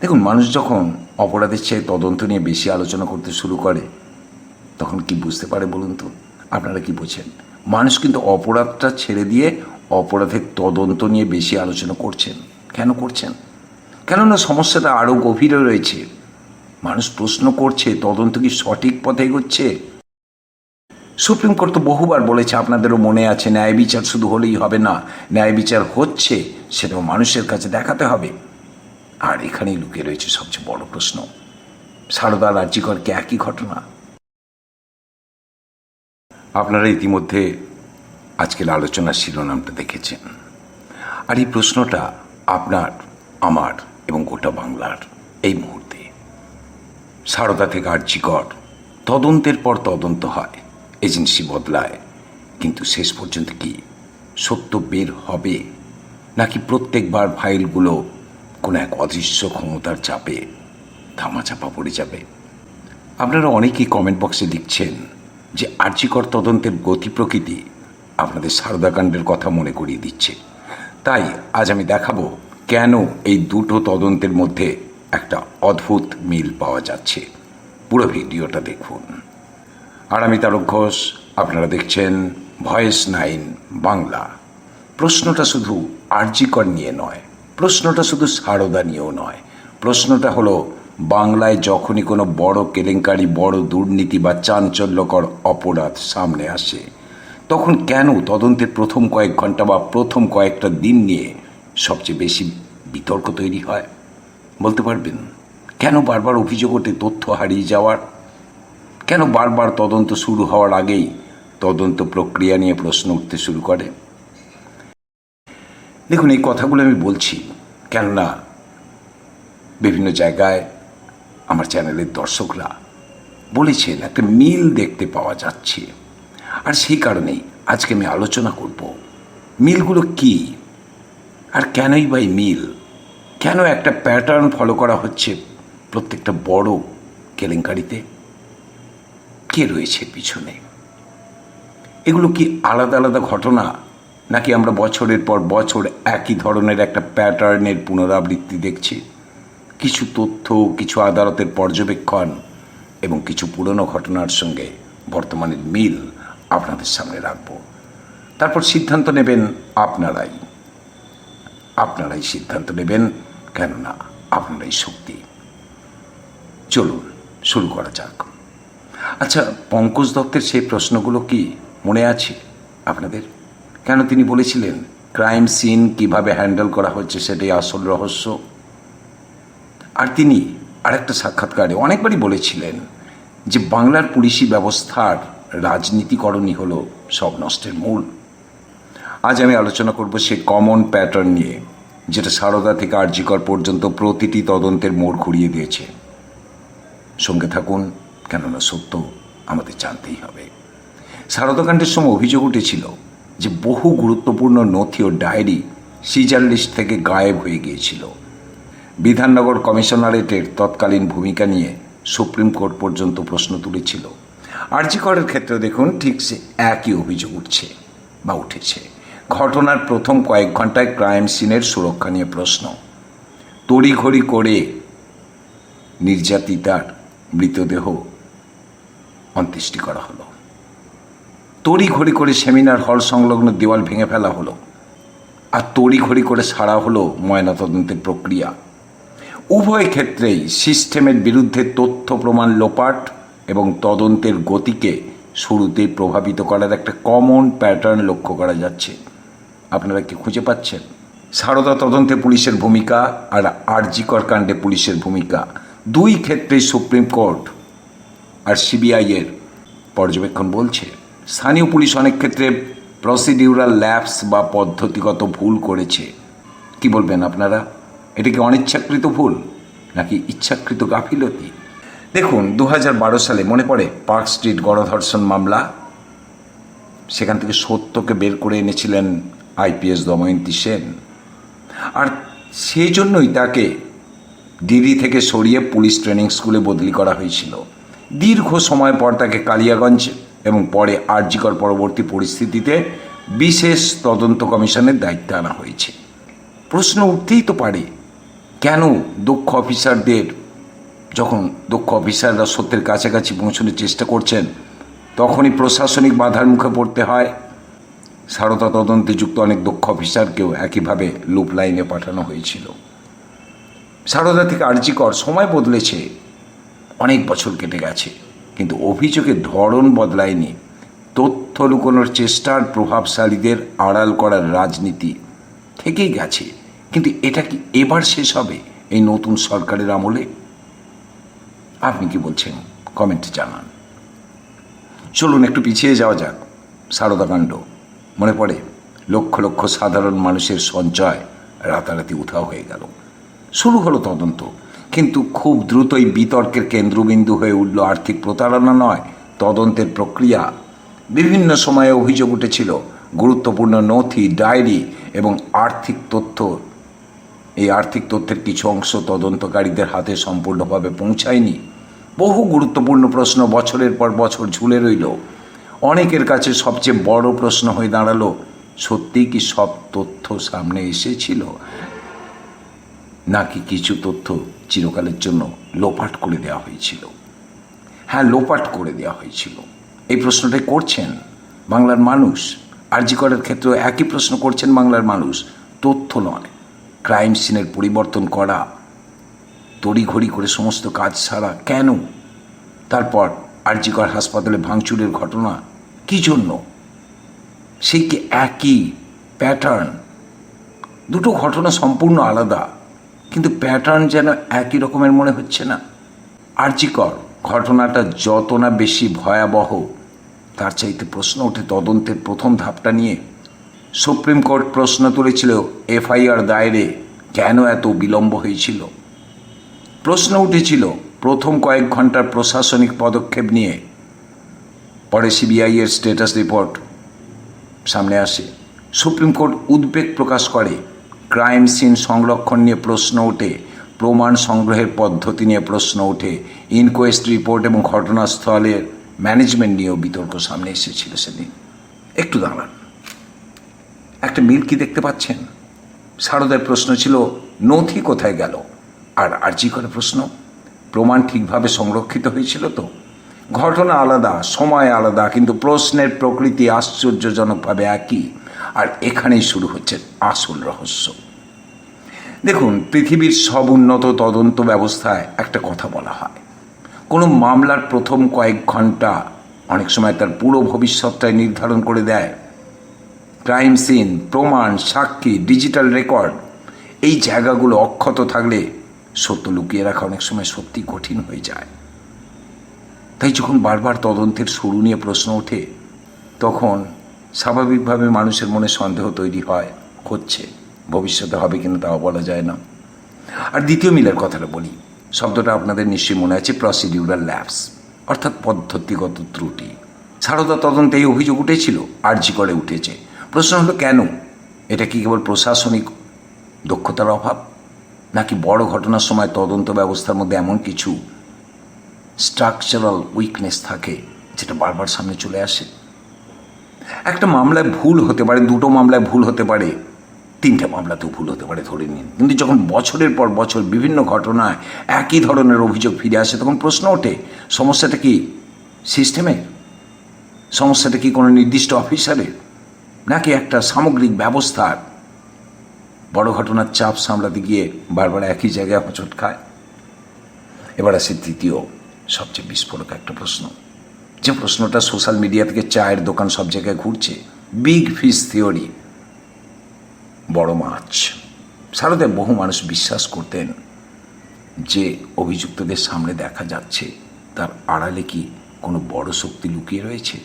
দেখুন, মানুষ যখন অপরাধের চেয়ে তদন্ত নিয়ে বেশি আলোচনা করতে শুরু করে তখন কি বুঝতে পারে বলুন তো? আপনারা কি বোঝেন? মানুষ কিন্তু অপরাধটা ছেড়ে দিয়ে অপরাধের তদন্ত নিয়ে বেশি আলোচনা করছেন। কেন করছেন? কেননা সমস্যাটা আরও গভীরে রয়েছে। মানুষ প্রশ্ন করছে, তদন্ত কি সঠিক পথে এগোচ্ছে? সুপ্রিম কোর্ট তো বহুবার বলেছে, আপনাদেরও মনে আছে, ন্যায় বিচার শুধু হলেই হবে না, ন্যায় বিচার হচ্ছে সেটাও মানুষের কাছে দেখাতে হবে। আর এখানেই লুকিয়ে রয়েছে সবচেয়ে বড় প্রশ্ন। সারদা আর আরজিকর কি একই ঘটনা? আপনারা ইতিমধ্যে আজকের আলোচনার শিরোনামটা দেখেছেন। আর এই প্রশ্নটা আপনার, আমার এবং গোটা বাংলার এই মুহূর্তে। সারদা থেকে আরজিকর তদন্তের পর তদন্ত হয়, এজেন্সি বদলায়, কিন্তু শেষ পর্যন্ত কি সত্য বের হবে, নাকি প্রত্যেকবার ফাইলগুলো কোনো এক অদৃশ্য ক্ষমতার চাপে ধামাচাপা পড়ে যাবে? আপনারা অনেকেই কমেন্ট বক্সে লিখছেন যে আরজিকর তদন্তের গতি প্রকৃতি আপনাদের সারদাকাণ্ডের কথা মনে করিয়ে দিচ্ছে। তাই আজ আমি দেখাবো কেন এই দুটো তদন্তের মধ্যে একটা অদ্ভুত মিল পাওয়া যাচ্ছে। পুরো ভিডিওটা দেখুন। আর আমি তারক ঘোষ, আপনারা দেখছেন ভয়েস 9 বাংলা। প্রশ্নটা শুধু আরজিকর নিয়ে নয়, প্রশ্নটা শুধু সারদা নিয়েও নয়, প্রশ্নটা হলো বাংলায় যখনই কোনো বড় কেলেঙ্কারি, বড় দুর্নীতি বা চাঞ্চল্যকর অপরাধ সামনে আসে তখন কেন তদন্তের প্রথম কয়েক ঘন্টা বা প্রথম কয়েকটা দিন নিয়ে সবচেয়ে বেশি বিতর্ক তৈরি হয়? বলতে পারবেন কেন বারবার অভিযোগ ওঠে তথ্য হারিয়ে যাওয়ার? কেন বারবার তদন্ত শুরু হওয়ার আগেই তদন্ত প্রক্রিয়া নিয়ে প্রশ্ন উঠতে শুরু করে? দেখুন, এই কথাগুলো আমি বলছি কেননা বিভিন্ন জায়গায় আমার চ্যানেলের দর্শকরা বলেছেন একটা মিল দেখতে পাওয়া যাচ্ছে। আর সেই কারণেই আজকে আমি আলোচনা করব মিলগুলো কি, আর কেনই বা মিল, কেন একটা প্যাটার্ন ফলো করা হচ্ছে প্রত্যেকটা বড় কেলেঙ্কারিতে, কে রয়েছে পিছনে? এগুলো কি আলাদা আলাদা ঘটনা, নাকি আমরা বছরের পর বছর একই ধরনের একটা প্যাটার্নের পুনরাবৃত্তি দেখছি? কিছু তথ্য, কিছু আদালতের পর্যবেক্ষণ এবং কিছু পুরনো ঘটনার সঙ্গে বর্তমানের মিল আপনাদের সামনে রাখব। তারপর সিদ্ধান্ত নেবেন আপনারাই। আপনারাই সিদ্ধান্ত নেবেন, কেননা আপনারাই শক্তি। চলুন শুরু করা যাক। আচ্ছা, পঙ্কজ দত্তের সেই প্রশ্নগুলো কি মনে আছে আপনাদের? কেন তিনি বলেছিলেন ক্রাইম সিন কিভাবে হ্যান্ডেল করা হচ্ছে সেটাই আসল রহস্য। আর তিনি আরেকটা সাক্ষাৎকারে অনেকবারই বলেছিলেন যে বাংলার পুলিশি ব্যবস্থার রাজনীতিকরণই হলো সব নষ্টের মূল। আজ আমি আলোচনা করব সেই কমন প্যাটার্ন নিয়ে, যেটা সারদা থেকে আরজিকর পর্যন্ত প্রতিটি তদন্তের মোড় ঘুরিয়ে দিয়েছে। সঙ্গে থাকুন, কেননা সত্য আমাদের জানতেই হবে। সারদাকাণ্ডের সময় অভিযোগ উঠেছিল যে বহু গুরুত্বপূর্ণ নথি ও ডায়েরি সিজার লিস্ট থেকে গায়েব হয়ে গিয়েছিল। বিধাননগর কমিশনারেটের তৎকালীন ভূমিকা নিয়ে সুপ্রিম কোর্ট পর্যন্ত প্রশ্ন তুলেছিল। আরজিকরের ক্ষেত্রে দেখুন ঠিক সে একই অভিযোগ উঠছে বা উঠেছে। ঘটনার প্রথম কয়েক ঘন্টায় ক্রাইম সিনের সুরক্ষা নিয়ে প্রশ্ন। তড়িঘড়ি করে নির্যাতিতার মৃতদেহ অন্ত্যেষ্টি করা হলো। তড়িঘড়ি করে সেমিনার হল সংলগ্ন দেওয়াল ভেঙে ফেলা হলো। আর তড়িঘড়ি করে সারা হলো ময়নাতদন্তের প্রক্রিয়া। উভয় ক্ষেত্রেই সিস্টেমের বিরুদ্ধে তথ্য প্রমাণ লোপাট এবং তদন্তের গতিকে শুরুতেই প্রভাবিত করার একটা কমন প্যাটার্ন লক্ষ্য করা যাচ্ছে। আপনারা কি খুঁজে পাচ্ছেন? সারদা তদন্তে পুলিশের ভূমিকা আর আরজিকর কাণ্ডে পুলিশের ভূমিকা, দুই ক্ষেত্রেই সুপ্রিম কোর্ট আর সিবিআইয়ের পর্যবেক্ষণ বলছে স্থানীয় পুলিশ অনেক ক্ষেত্রে প্রসিডিউরাল ল্যাপস বা পদ্ধতিগত ভুল করেছে। কি বলবেন আপনারা? এটা কি অনিচ্ছাকৃত ভুল নাকি ইচ্ছাকৃত গাফিলতি? দেখুন, 2012 সালে মনে পড়ে পার্ক স্ট্রিট গণধর্ষণ মামলা। সেখান থেকে সত্যকে বের করে এনেছিলেন আইপিএস দময়ন্তী সেন। আর সেই জন্যই তাকে ডিডি থেকে সরিয়ে পুলিশ ট্রেনিং স্কুলে বদলি করা হয়েছিল। দীর্ঘ সময় পর তাকে কালিয়াগঞ্জ এবং পরে আরজিকর পরবর্তী পরিস্থিতিতে বিশেষ তদন্ত কমিশনের দায়িত্বে আনা হয়েছে। প্রশ্ন উঠতেই তো পারে, কেন দক্ষ অফিসারদের, যখন দক্ষ অফিসাররা সত্যের কাছাকাছি পৌঁছানোর চেষ্টা করছেন, তখনই প্রশাসনিক বাধার মুখে পড়তে হয়? সারদা তদন্তে যুক্ত অনেক দক্ষ অফিসারকেও একইভাবে লুপ লাইনে পাঠানো হয়েছিল। সারদা থেকে আরজি কর, সময় বদলেছে, অনেক বছর কেটে গেছে, কিন্তু অভিযোগের ধরন বদলায়নি। তথ্য লুকোনোর চেষ্টার, প্রভাবশালীদের আড়াল করার রাজনীতি থেকেই গেছে। কিন্তু এটা কি এবার শেষ হবে এই নতুন সরকারের আমলে? আপনি কি বলছেন কমেন্টে জানান। চলুন একটু পিছিয়ে যাওয়া যাক। সারদাকাণ্ড মনে পড়ে, লক্ষ লক্ষ সাধারণ মানুষের সঞ্চয় রাতারাতি উধাও হয়ে গেল। শুরু হলো তদন্ত, কিন্তু খুব দ্রুতই বিতর্কের কেন্দ্রবিন্দু হয়ে উঠল আর্থিক প্রতারণা নয়, তদন্তের প্রক্রিয়া। বিভিন্ন সময়ে অভিযোগ উঠেছিল গুরুত্বপূর্ণ নথি, ডায়েরি এবং আর্থিক তথ্য, এই আর্থিক তথ্যের কিছু অংশ তদন্তকারীদের হাতে সম্পূর্ণভাবে পৌঁছায়নি। বহু গুরুত্বপূর্ণ প্রশ্ন বছরের পর বছর ঝুলে রইল। অনেকের কাছে সবচেয়ে বড় প্রশ্ন হয়ে দাঁড়ালো, সত্যিই কি সব তথ্য সামনে এসেছিল, নাকি কিছু তথ্য চিরকালের জন্য লোপাট করে দেওয়া হয়েছিল? হ্যাঁ, লোপাট করে দেওয়া হয়েছিল। এই প্রশ্নটাই করছেন বাংলার মানুষ। আরজি করের ক্ষেত্রেও একই প্রশ্ন করছেন বাংলার মানুষ। তথ্য নয়, ক্রাইম সিনের পরিবর্তন করা, তড়িঘড়ি করে সমস্ত কাজ সারা কেন? তারপর আরজি কর হাসপাতালে ভাঙচুরের ঘটনা, কি জন্য? সেই কি একই প্যাটার্ন? দুটো ঘটনা সম্পূর্ণ আলাদা, কিন্তু প্যাটার্ন যেন একই রকমের মনে হচ্ছে না। আরজি কর ঘটনাটা যত না বেশি ভয়াবহ, তার চাইতে প্রশ্ন ওঠে তদন্তের প্রথম ধাপটা নিয়ে। সুপ্রিম কোর্ট প্রশ্ন তুলেছিল এফআইআর দায়েরে কেন এত বিলম্ব হয়েছিল। প্রশ্ন উঠেছিল প্রথম কয়েক ঘন্টার প্রশাসনিক পদক্ষেপ নিয়ে। পরে সিবিআইয়ের স্ট্যাটাস রিপোর্ট সামনে আসে। সুপ্রিম কোর্ট উদ্বেগ প্রকাশ করে, ক্রাইম সিন সংরক্ষণ নিয়ে প্রশ্ন ওঠে, প্রমাণ সংগ্রহের পদ্ধতি নিয়ে প্রশ্ন ওঠে, ইনকোয়েস্ট রিপোর্ট এবং ঘটনাস্থলের ম্যানেজমেন্ট নিয়েও বিতর্ক সামনে এসেছিল সেদিন। একটু দাঁড়ান, একটা মিল কি দেখতে পাচ্ছেন? সারদার প্রশ্ন ছিল নথি কোথায় গেল, আর আরজি করে প্রশ্ন প্রমাণ ঠিকভাবে সংরক্ষিত হয়েছিল তো? ঘটনা আলাদা, সময় আলাদা, কিন্তু প্রশ্নের প্রকৃতি আশ্চর্যজনকভাবে একই। আর এখানেই শুরু হচ্ছে আসল রহস্য। দেখুন, পৃথিবীর সব উন্নত তদন্ত ব্যবস্থায় একটা কথা বলা হয়, কোনো মামলার প্রথম কয়েক ঘন্টা অনেক সময় তার পুরো ভবিষ্যৎটাই নির্ধারণ করে দেয়। ক্রাইম সিন, প্রমাণ, সাক্ষী, ডিজিটাল রেকর্ড, এই জায়গাগুলো অক্ষত থাকলে সত্য লুকিয়ে রাখা অনেক সময় সত্যি কঠিন হয়ে যায়। তাই যখন বারবার তদন্তের শুরু নিয়ে প্রশ্ন ওঠে, তখন স্বাভাবিকভাবে মানুষের মনে সন্দেহ তৈরি হয়, হচ্ছে, ভবিষ্যতে হবে কিনা তাও বলা যায় না। আর দ্বিতীয় মিলের কথাটা বলি, শব্দটা আপনাদের নিশ্চয়ই মনে আছে, প্রসিডিউরাল ল্যাপস, অর্থাৎ পদ্ধতিগত ত্রুটি। সারদা তদন্তে এই অভিযোগ উঠেছিল, আরজি করে উঠেছে। প্রশ্ন হলো কেন? এটা কি কেবল প্রশাসনিক দক্ষতার অভাব, নাকি বড় ঘটনার সময় তদন্ত ব্যবস্থার মধ্যে এমন কিছু স্ট্রাকচারাল উইকনেস থাকে যেটা বারবার সামনে চলে আসে? একটা মামলায় ভুল হতে পারে, দুটো মামলায় ভুল হতে পারে, তিনটে মামলাতেও ভুল হতে পারে ধরে নিন, কিন্তু যখন বছরের পর বছর বিভিন্ন ঘটনায় একই ধরনের অভিযোগ ফিরে আসে, তখন প্রশ্ন ওঠে সমস্যাটা কি সিস্টেমের? সমস্যাটা কি কোনো নির্দিষ্ট অফিসারের, নাকি একটা সামগ্রিক ব্যবস্থার? বড় ঘটনার চাপ সামলাতে গিয়ে বারবার একই জায়গায় হোঁচট খায়। এবার আসে তৃতীয় সবচেয়ে বিস্ফোরক একটা প্রশ্ন, যে প্রশ্নটা সোশ্যাল মিডিয়া থেকে চায়ের দোকান সব জায়গায় ঘুরছে, বিগ ফিশ থিওরি, বড় মাছ। সারদায় বহু মানুষ বিশ্বাস করতেন যে অভিযুক্তদের সামনে দেখা যাচ্ছে, তার আড়ালে কি কোনো বড় শক্তি লুকিয়ে রয়েছে?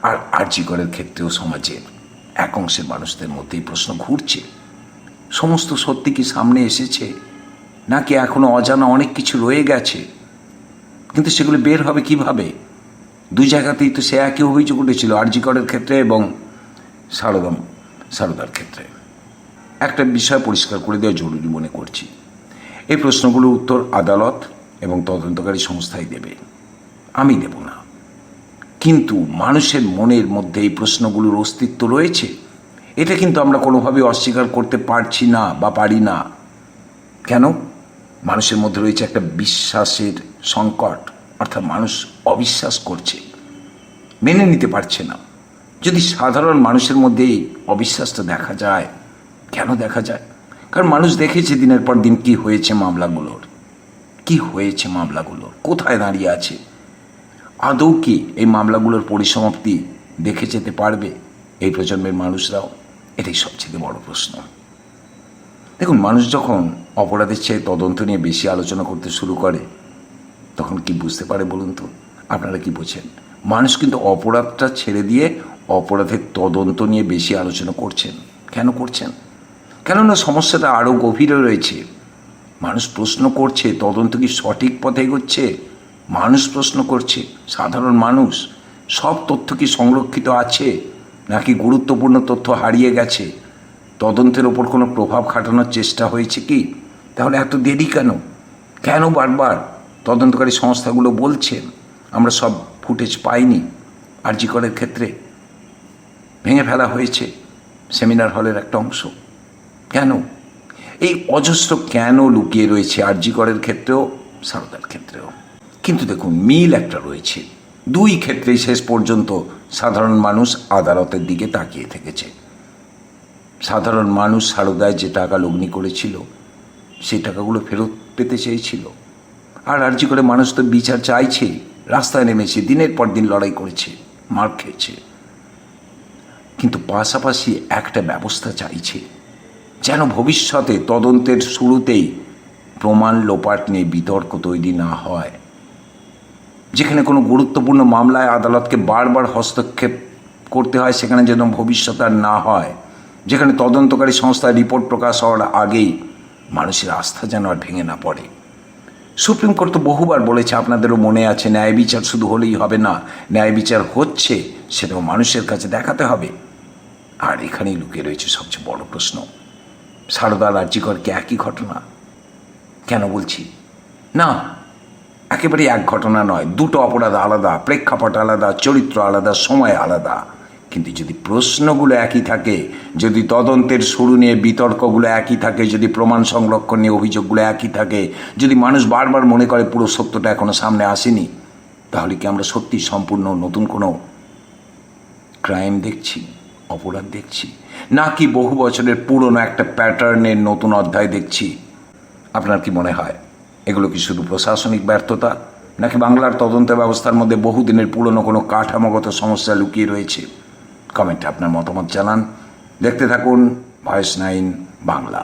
আর আরজি করের ক্ষেত্রেও সমাজের এক অংশের মানুষদের মধ্যেই প্রশ্ন ঘুরছে, সমস্ত সত্যি কি সামনে এসেছে, নাকি এখনো অজানা অনেক কিছু রয়ে গেছে? কিন্তু সেগুলো বের হবে কিভাবে? দুই জায়গাতেই তো সে একই অভিযোগ উঠেছিল, আরজি করের ক্ষেত্রে এবং সারদার ক্ষেত্রে। একটা বিষয় পরিষ্কার করে দেওয়া জরুরি মনে করছি, এই প্রশ্নগুলোর উত্তর আদালত এবং তদন্তকারী সংস্থাই দেবে, আমি দেব না। কিন্তু মানুষের মনের মধ্যে এই প্রশ্নগুলোর অস্তিত্ব রয়েছে, এটা কিন্তু আমরা কোনোভাবে অস্বীকার করতে পারছি না বা পারি না। কেন? মানুষের মধ্যে রয়েছে একটা বিশ্বাসের সংকট, অর্থাৎ মানুষ অবিশ্বাস করছে, মেনে নিতে পারছে না। যদি সাধারণ মানুষের মধ্যে এই অবিশ্বাসটা দেখা যায়, কেন দেখা যায়? কারণ মানুষ দেখেছে দিনের পর দিন কি হয়েছে মামলাগুলোর, কোথায় দাঁড়িয়ে আছে। আদৌ কি এই মামলাগুলোর পরিসমাপ্তি দেখে যেতে পারবে এই প্রজন্মের মানুষরাও? এটাই সবচেয়ে বড় প্রশ্ন। দেখুন, মানুষ যখন অপরাধের চেয়ে তদন্ত নিয়ে বেশি আলোচনা করতে শুরু করে, তখন কি বুঝতে পারে বলুন তো? আপনারা কি বোঝেন? মানুষ কিন্তু অপরাধটা ছেড়ে দিয়ে অপরাধের তদন্ত নিয়ে বেশি আলোচনা করছেন। কেন করছেন? কেননা সমস্যাটা আরও গভীরে রয়েছে। মানুষ প্রশ্ন করছে, তদন্ত কি সঠিক পথে এগোচ্ছে? মানুষ প্রশ্ন করছে, সাধারণ মানুষ, সব তথ্য কি সংরক্ষিত আছে, নাকি গুরুত্বপূর্ণ তথ্য হারিয়ে গেছে? তদন্তের ওপর কোনো প্রভাব খাটানোর চেষ্টা হয়েছে কি? তাহলে এত দেরি কেন? কেন বারবার তদন্তকারী সংস্থাগুলো বলছেন আমরা সব ফুটেজ পাইনি? আরজি করের ক্ষেত্রে ভেঙে ফেলা হয়েছে সেমিনার হলের একটা অংশ। কেন? এই অজস্র কেন লুকিয়ে রয়েছে আরজি করের ক্ষেত্রেও, সারদার ক্ষেত্রেও। কিন্তু দেখুন, মিল একটা রয়েছে। দুই ক্ষেত্রেই শেষ পর্যন্ত সাধারণ মানুষ আদালতের দিকে তাকিয়ে থেকেছে। সাধারণ মানুষ সারদায় যে টাকা লগ্নি করেছিল, সেই টাকাগুলো ফেরত পেতে চেয়েছিল। আর আরজি করে মানুষ তো বিচার চাইছে, রাস্তায় নেমেছে, দিনের পর দিন লড়াই করেছে, মার খেয়েছে। কিন্তু পাশাপাশি একটা ব্যবস্থা চাইছে, যেন ভবিষ্যতে তদন্তের শুরুতেই প্রমাণ লোপাট নিয়ে বিতর্ক তৈরি না হয়। যেখানে কোনো গুরুত্বপূর্ণ মামলায় আদালতকে বারবার হস্তক্ষেপ করতে হয়, সেখানে যেন ভবিষ্যতে আর না হয়। যেখানে তদন্তকারী সংস্থার রিপোর্ট প্রকাশ হওয়ার আগেই মানুষের আস্থা যেন আর ভেঙে না পড়ে। সুপ্রিম কোর্ট তো বহুবার বলেছে, আপনাদেরও মনে আছে, ন্যায় বিচার শুধু হলেই হবে না, ন্যায় বিচার হচ্ছে সেটাও মানুষের কাছে দেখাতে হবে। আর এখানেই লুকিয়ে রয়েছে সবচেয়ে বড় প্রশ্ন, সারদা আর আরজি কর কি একই ঘটনা? কেন বলছি না? একেবারে এক ঘটনা নয়, দুটো অপরাধ আলাদা, প্রেক্ষাপট আলাদা, চরিত্র আলাদা, সময় আলাদা। কিন্তু যদি প্রশ্নগুলো একই থাকে, যদি তদন্তের শুরু নিয়ে বিতর্কগুলো একই থাকে, যদি প্রমাণ সংরক্ষণ নিয়ে অভিযোগগুলো একই থাকে, যদি মানুষ বারবার মনে করে পুরো সত্যটা এখনো সামনে আসেনি, তাহলে কি আমরা সত্যি সম্পূর্ণ নতুন কোনো ক্রাইম দেখছি, অপরাধ দেখছি, নাকি বহু বছরের পুরনো একটা প্যাটার্নের নতুন অধ্যায় দেখছি? আপনার কি মনে হয়, এগুলো কি শুধু প্রশাসনিক ব্যর্থতা, নাকি বাংলার তদন্ত ব্যবস্থার মধ্যে বহুদিনের পুরনো কোনো কাঠামোগত সমস্যা লুকিয়ে রয়েছে? কমেন্টে আপনার মতামত জানান। দেখতে থাকুন ভয়েস 9 বাংলা।